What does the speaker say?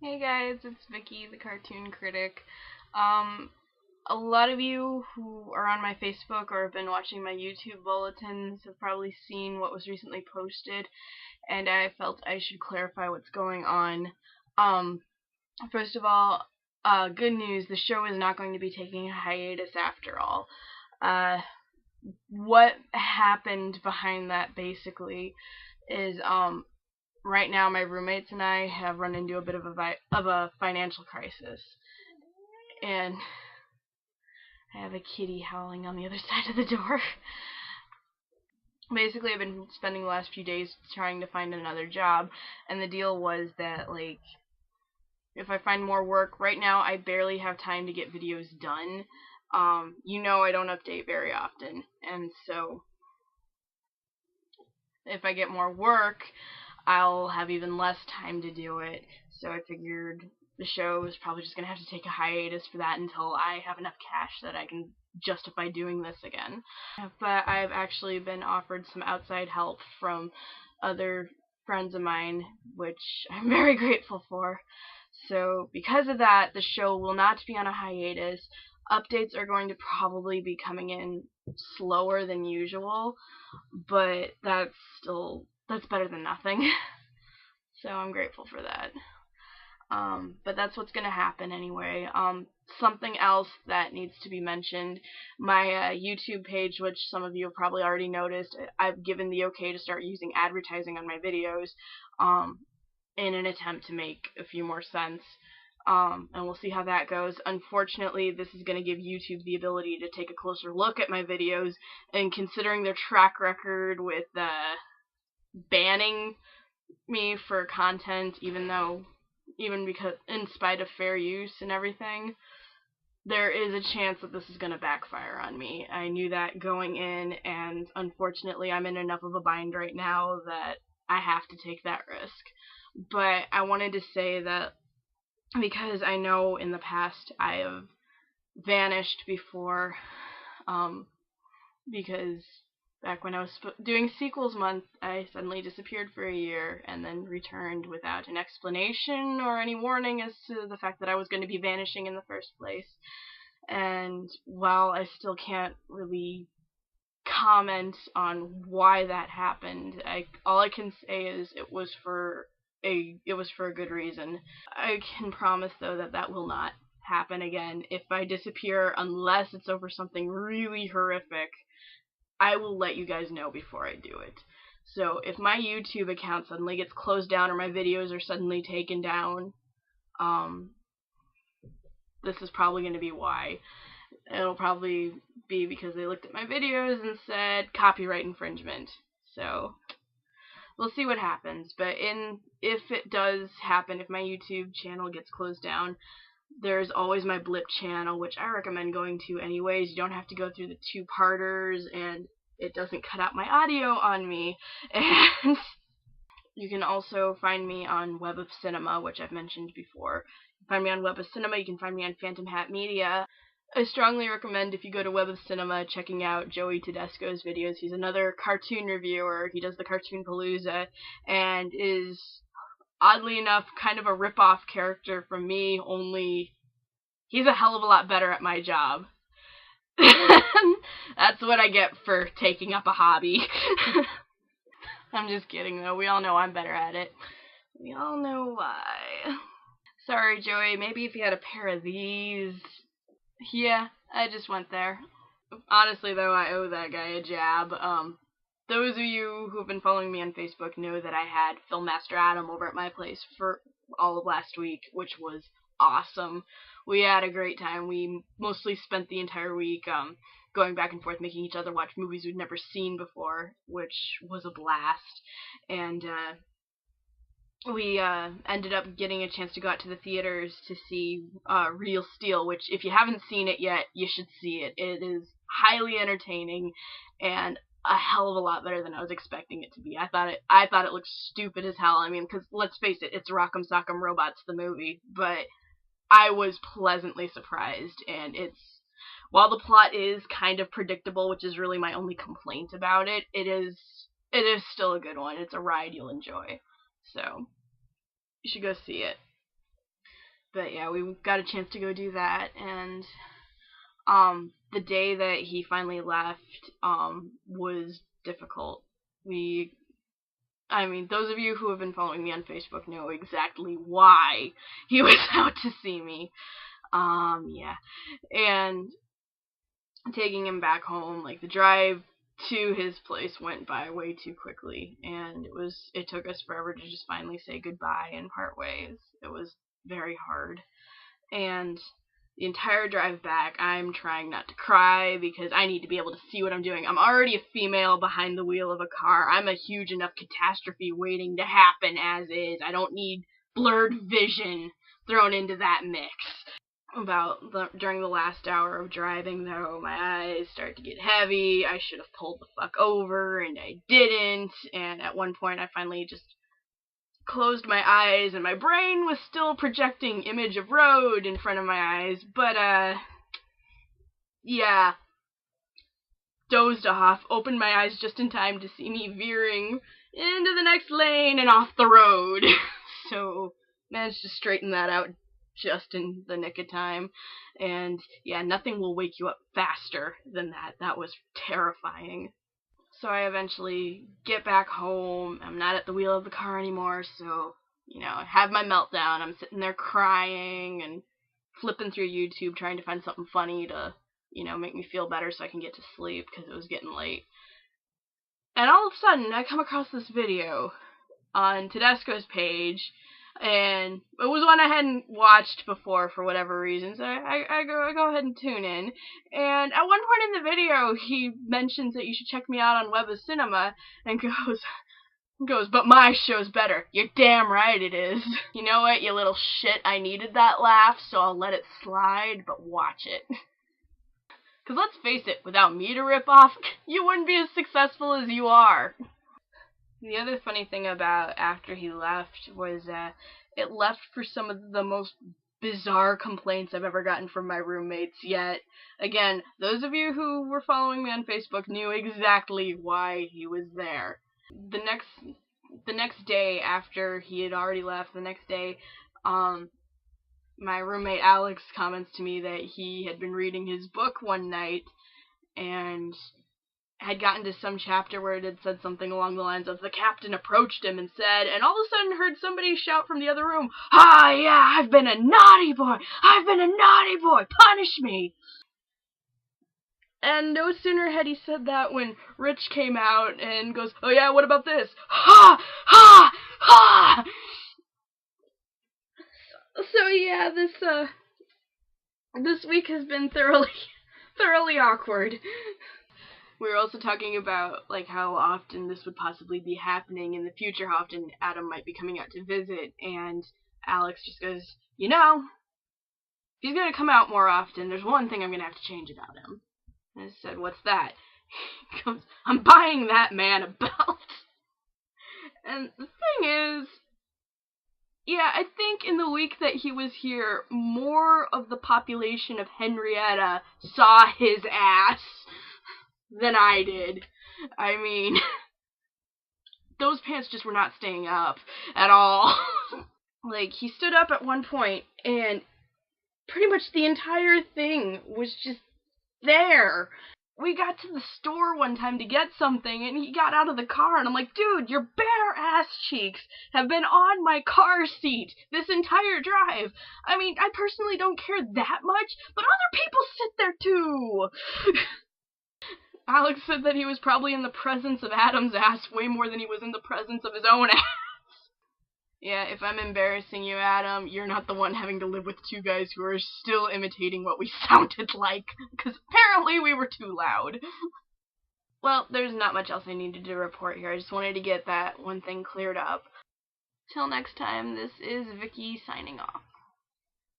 Hey guys, it's Vicky, the cartoon critic. Um, a lot of you who are on my Facebook or have been watching my YouTube bulletins have probably seen what was recently posted, and I felt I should clarify what's going on. Um, First of all, good news, the show is not going to be taking a hiatus after all. What happened behind that basically is, right now my roommates and I have run into a bit of a financial crisis, and I have a kitty howling on the other side of the door. Basically, I've been spending the last few days trying to find another job, and the deal was that, like, if I find more work, right now I barely have time to get videos done. I don't update very often, and so if I get more work, I'll have even less time to do it. So I figured the show is probably just going to have to take a hiatus for that until I have enough cash that I can justify doing this again. But I've actually been offered some outside help from other friends of mine, which I'm very grateful for. So because of that, the show will not be on a hiatus. Updates are going to probably be coming in slower than usual, but that's better than nothing. So I'm grateful for that. But that's what's going to happen anyway. Something else that needs to be mentioned, my YouTube page, which some of you have probably already noticed, I've given the okay to start using advertising on my videos in an attempt to make a few more sense. And we'll see how that goes. Unfortunately, this is going to give YouTube the ability to take a closer look at my videos, and considering their track record with banning me for content, even because in spite of fair use and everything, there is a chance that this is going to backfire on me. I knew that going in, and unfortunately I'm in enough of a bind right now that I have to take that risk. But I wanted to say that because I know in the past I have vanished before, because back when I was doing sequels month, I suddenly disappeared for a year and then returned without an explanation or any warning as to the fact that I was going to be vanishing in the first place. And while I still can't really comment on why that happened, all I can say is it was for a good reason. I can promise though that will not happen again. If I disappear, unless it's over something really horrific, I will let you guys know before I do it. So if my YouTube account suddenly gets closed down or my videos are suddenly taken down, this is probably going to be why. It'll probably be because they looked at my videos and said copyright infringement. So we'll see what happens. But if it does happen, if my YouTube channel gets closed down, there's always my Blip channel, which I recommend going to anyways. You don't have to go through the two-parters, and it doesn't cut out my audio on me. And you can also find me on Web of Cinema, which I've mentioned before. You can find me on Web of Cinema. You can find me on Phantom Hat Media. I strongly recommend, if you go to Web of Cinema, checking out Joey Tedesco's videos. He's another cartoon reviewer. He does the Cartoon Palooza, and is, oddly enough, kind of a rip-off character from me, only he's a hell of a lot better at my job. That's what I get for taking up a hobby. I'm just kidding, though. We all know I'm better at it. We all know why. Sorry, Joey. Maybe if you had a pair of these. Yeah, I just went there. Honestly, though, I owe that guy a jab. Those of you who have been following me on Facebook know that I had Filmmaster Adam over at my place for all of last week, which was awesome. We had a great time. We mostly spent the entire week going back and forth, making each other watch movies we'd never seen before, which was a blast. And we ended up getting a chance to go out to the theaters to see Real Steel, which, if you haven't seen it yet, you should see it. It is highly entertaining and a hell of a lot better than I was expecting it to be. I thought it looked stupid as hell. I mean, because let's face it, it's Rock'em Sock'em Robots, the movie, but I was pleasantly surprised, and while the plot is kind of predictable, which is really my only complaint about it, it is still a good one. It's a ride you'll enjoy. So you should go see it. But yeah, we got a chance to go do that, and the day that he finally left was difficult. Those of you who have been following me on Facebook know exactly why he was out to see me. Yeah. And taking him back home, like, the drive to his place went by way too quickly, and it took us forever to just finally say goodbye and part ways. It was very hard. And the entire drive back, I'm trying not to cry because I need to be able to see what I'm doing. I'm already a female behind the wheel of a car. I'm a huge enough catastrophe waiting to happen as is. I don't need blurred vision thrown into that mix. During the last hour of driving, though, my eyes started to get heavy. I should have pulled the fuck over, and I didn't. And at one point, I finally just closed my eyes, and my brain was still projecting image of road in front of my eyes, but, yeah, dozed off, opened my eyes just in time to see me veering into the next lane and off the road. So, managed to straighten that out just in the nick of time, and yeah, nothing will wake you up faster than that. That was terrifying. So I eventually get back home. I'm not at the wheel of the car anymore, so, I have my meltdown. I'm sitting there crying and flipping through YouTube trying to find something funny to, make me feel better so I can get to sleep because it was getting late. And all of a sudden, I come across this video on Tedesco's page, and it was one I hadn't watched before for whatever reason, so I go ahead and tune in. And at one point in the video, he mentions that you should check me out on Web of Cinema, and goes, but my show's better. You're damn right it is. You know what, you little shit, I needed that laugh, so I'll let it slide, but watch it. Because let's face it, without me to rip off, you wouldn't be as successful as you are. The other funny thing about after he left was it left for some of the most bizarre complaints I've ever gotten from my roommates yet. Again, those of you who were following me on Facebook knew exactly why he was there. The next day after he had already left, my roommate Alex comments to me that he had been reading his book one night and had gotten to some chapter where it had said something along the lines of the captain approached him and said, and all of a sudden heard somebody shout from the other room, "Ah, yeah, I've been a naughty boy! I've been a naughty boy! Punish me!" And no sooner had he said that when Rich came out and goes, "Oh yeah, what about this? Ha! Ha! Ha!" So yeah, this week has been thoroughly awkward. We were also talking about, like, how often this would possibly be happening in the future, how often Adam might be coming out to visit, and Alex just goes, if he's gonna come out more often, there's one thing I'm gonna have to change about him. And I said, what's that? He goes, I'm buying that man a belt. And the thing is, yeah, I think in the week that he was here, more of the population of Henrietta saw his ass than I did. I mean, those pants just were not staying up at all. Like, he stood up at one point, and pretty much the entire thing was just there. We got to the store one time to get something, and he got out of the car, and I'm like, dude, your bare ass cheeks have been on my car seat this entire drive. I mean, I personally don't care that much, but other people sit there too. Alex said that he was probably in the presence of Adam's ass way more than he was in the presence of his own ass. Yeah, if I'm embarrassing you, Adam, you're not the one having to live with two guys who are still imitating what we sounded like, because apparently we were too loud. Well, there's not much else I needed to report here. I just wanted to get that one thing cleared up. Till next time, this is Vicky signing off.